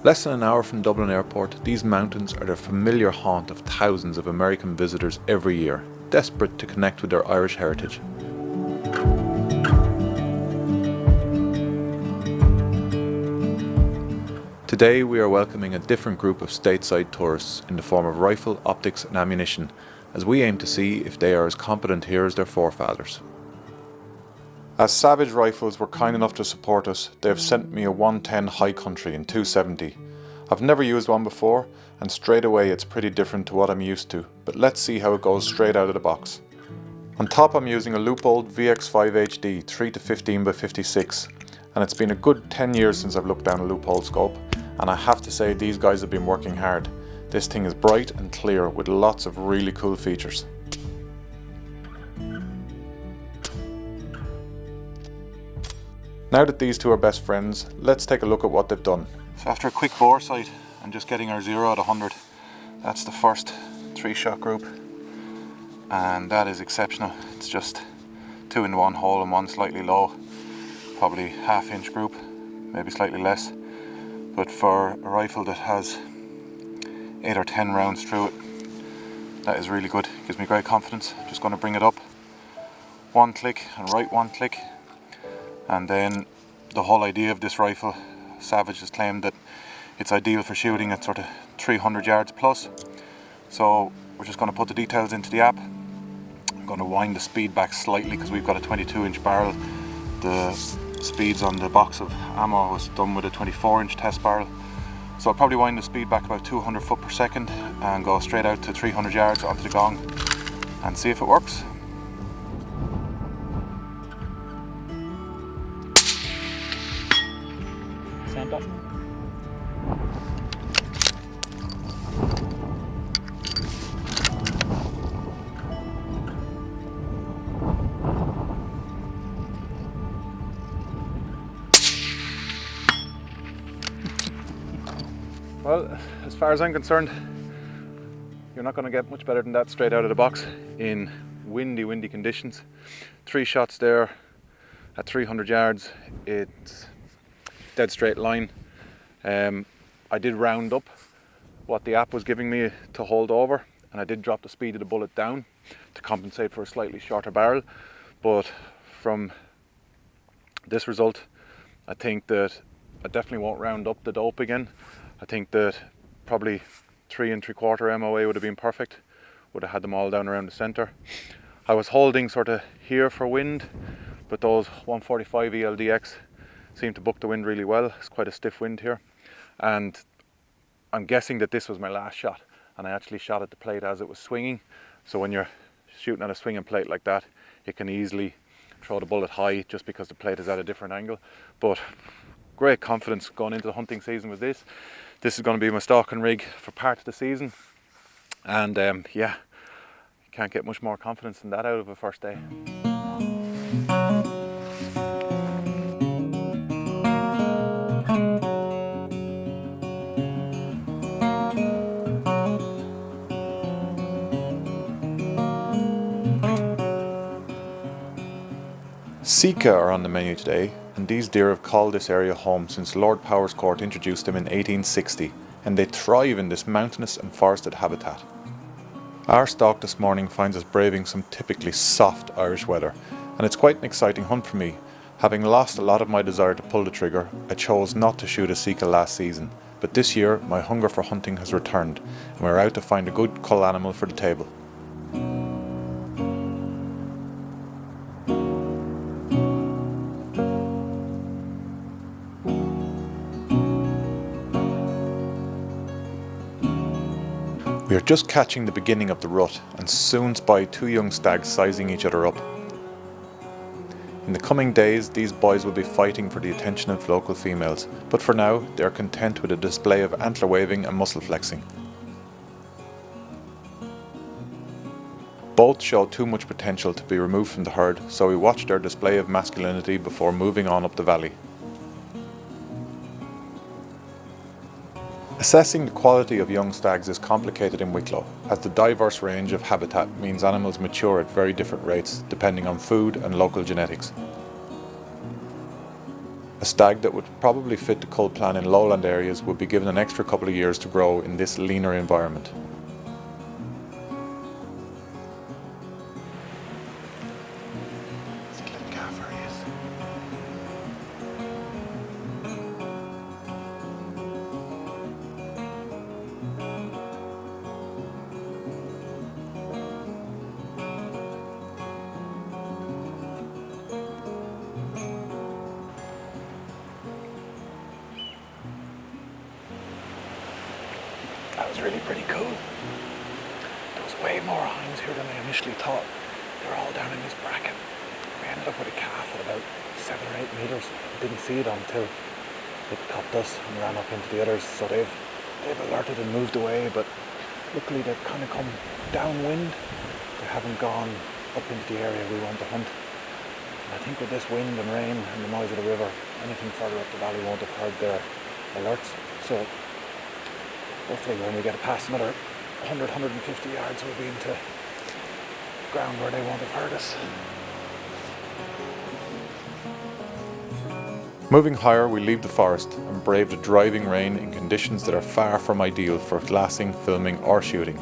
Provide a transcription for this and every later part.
Less than an hour from Dublin Airport, these mountains are the familiar haunt of thousands of American visitors every year, desperate to connect with their Irish heritage. Today we are welcoming a different group of stateside tourists in the form of rifle, optics and ammunition, as we aim to see if they are as competent here as their forefathers. As Savage Rifles were kind enough to support us, they have sent me a 110 High Country in 270. I've never used one before, and straight away it's pretty different to what I'm used to, but let's see how it goes straight out of the box. On top I'm using a Leupold VX5 HD 3-15x56, and it's been a good 10 years since I've looked down a Leupold scope, and I have to say these guys have been working hard. This thing is bright and clear with lots of really cool features. Now that these two are best friends, let's take a look at what they've done. So after a quick bore sight and just getting our 0 out of 100, that's the first 3-shot group, and that is exceptional. It's just 2 in one hole and one slightly low, probably half-inch group, maybe slightly less, but for a rifle that has 8 or 10 rounds through it, that is really good. Gives me great confidence. Just going to bring it up, one click and right one click. And then the whole idea of this rifle, Savage has claimed that it's ideal for shooting at sort of 300 yards plus. So we're just going to put the details into the app. I'm going to wind the speed back slightly because we've got a 22-inch barrel. The speeds on the box of ammo was done with a 24-inch test barrel. So I'll probably wind the speed back about 200 foot per second and go straight out to 300 yards onto the gong and see if it works. Center. Well, as far as I'm concerned, you're not going to get much better than that straight out of the box in windy conditions. 3 shots there at 300 yards. It's dead straight line. I did round up what the app was giving me to hold over, and I did drop the speed of the bullet down to compensate for a slightly shorter barrel, but from this result I think that I definitely won't round up the dope again. I think that probably 3 3/4 MOA would have been perfect, would have had them all down around the centre. I was holding sort of here for wind, but those 145 ELDX seemed to book the wind really well. It's quite a stiff wind here, and I'm guessing that this was my last shot, and I actually shot at the plate as it was swinging. So when you're shooting at a swinging plate like that, it can easily throw the bullet high just because the plate is at a different angle. But great confidence going into the hunting season with this. This is going to be my stalking rig for part of the season, and yeah, you can't get much more confidence than that out of a first day. Sika are on the menu today, and these deer have called this area home since Lord Powerscourt introduced them in 1860, and they thrive in this mountainous and forested habitat. Our stalk this morning finds us braving some typically soft Irish weather, and it's quite an exciting hunt for me. Having lost a lot of my desire to pull the trigger, I chose not to shoot a Sika last season, but this year my hunger for hunting has returned, and we're out to find a good cull animal for the table. We are just catching the beginning of the rut and soon spy 2 young stags sizing each other up. In the coming days, these boys will be fighting for the attention of local females, but for now they are content with a display of antler waving and muscle flexing. Both show too much potential to be removed from the herd, so we watch their display of masculinity before moving on up the valley. Assessing the quality of young stags is complicated in Wicklow, as the diverse range of habitat means animals mature at very different rates depending on food and local genetics. A stag that would probably fit the cull plan in lowland areas would be given an extra couple of years to grow in this leaner environment. That was really pretty cool. There was way more hinds here than I initially thought. They were all down in this bracket. We ended up with a calf at about 7 or 8 metres. I didn't see it until it copped us and ran up into the others. So they've alerted and moved away, but luckily they've kind of come downwind. They haven't gone up into the area we want to hunt. And I think with this wind and rain and the noise of the river, anything further up the valley won't have heard their alerts. So hopefully when we get past another 100, 150 yards, we'll be into ground where they won't have heard us. Moving higher, we leave the forest and brave the driving rain in conditions that are far from ideal for glassing, filming or shooting.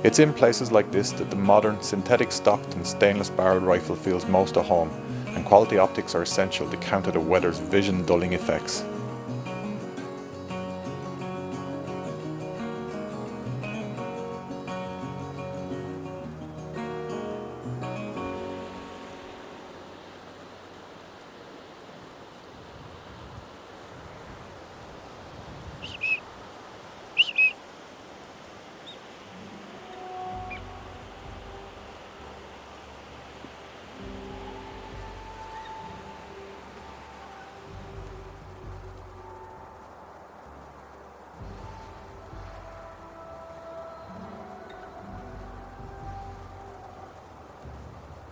It's in places like this that the modern synthetic stocked and stainless barrel rifle feels most at home, and quality optics are essential to counter the weather's vision dulling effects.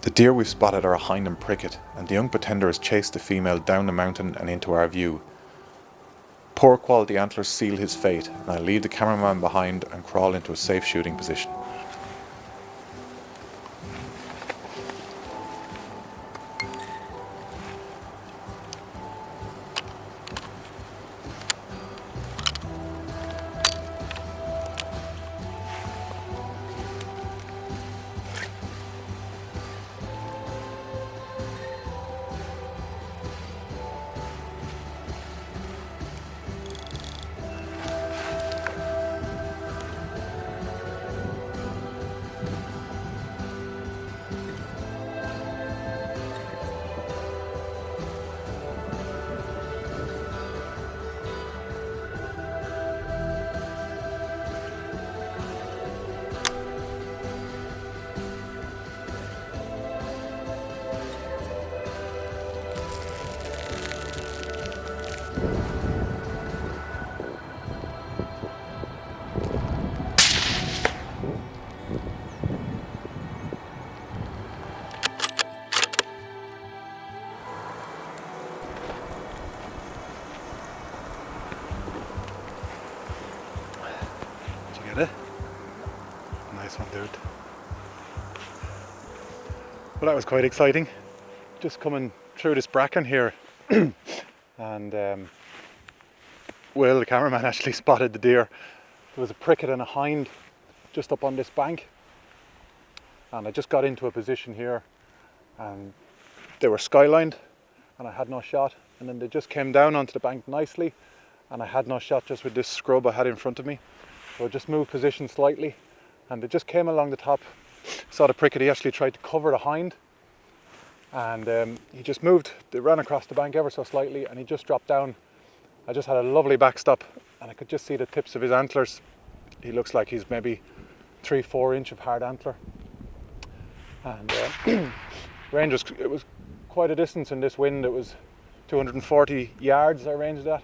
The deer we've spotted are a hind and pricket, and the young pretender has chased the female down the mountain and into our view. Poor quality antlers seal his fate, and I leave the cameraman behind and crawl into a safe shooting position. Nice one, dude. Well, that was quite exciting. Just coming through this bracken here and Will, the cameraman, actually spotted the deer. There was a pricket and a hind just up on this bank, and I just got into a position here and they were skylined and I had no shot, and then they just came down onto the bank nicely and I had no shot just with this scrub I had in front of me. So I just moved position slightly and they just came along the top. Saw the pricket, he actually tried to cover the hind, and he just moved. They ran across the bank ever so slightly and he just dropped down. I just had a lovely backstop and I could just see the tips of his antlers. He looks like he's maybe 3-4 inch of hard antler. And range was, it was quite a distance in this wind. It was 240 yards I ranged at.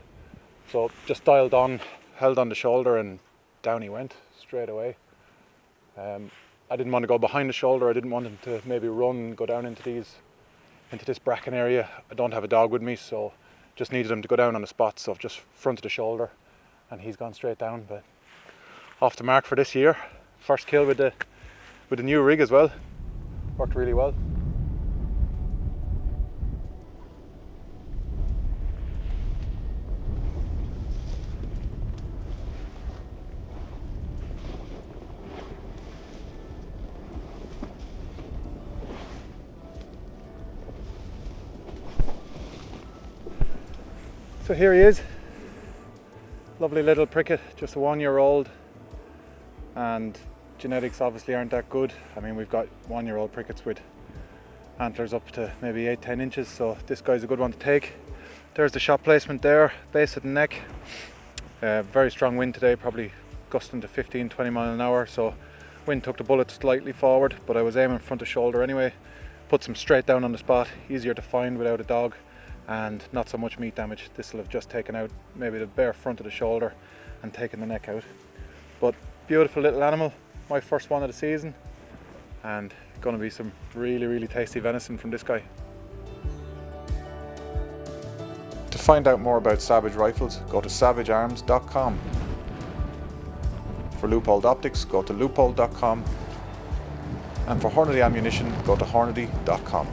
So just dialed on, held on the shoulder, and down he went straight away. I didn't want to go behind the shoulder. I didn't want him to maybe run and go down into this bracken area. I don't have a dog with me, so just needed him to go down on the spot. So just front of the shoulder, and he's gone straight down. But off the mark for this year. First kill with the new rig as well. Worked really well. So here he is, lovely little pricket, just a 1 year old, and genetics obviously aren't that good. I mean, we've got 1 year old prickets with antlers up to maybe 8-10 inches, so this guy's a good one to take. There's the shot placement there, base of the neck. Very strong wind today, probably gusting to 15-20 mile an hour, so wind took the bullet slightly forward, but I was aiming front of shoulder anyway. Puts them straight down on the spot, easier to find without a dog, and not so much meat damage. This will have just taken out maybe the bare front of the shoulder and taken the neck out. But beautiful little animal, my first one of the season, and going to be some really tasty venison from this guy. To find out more about Savage rifles, go to savagearms.com. For Leupold Optics, go to leupold.com, and for Hornady ammunition, go to hornady.com.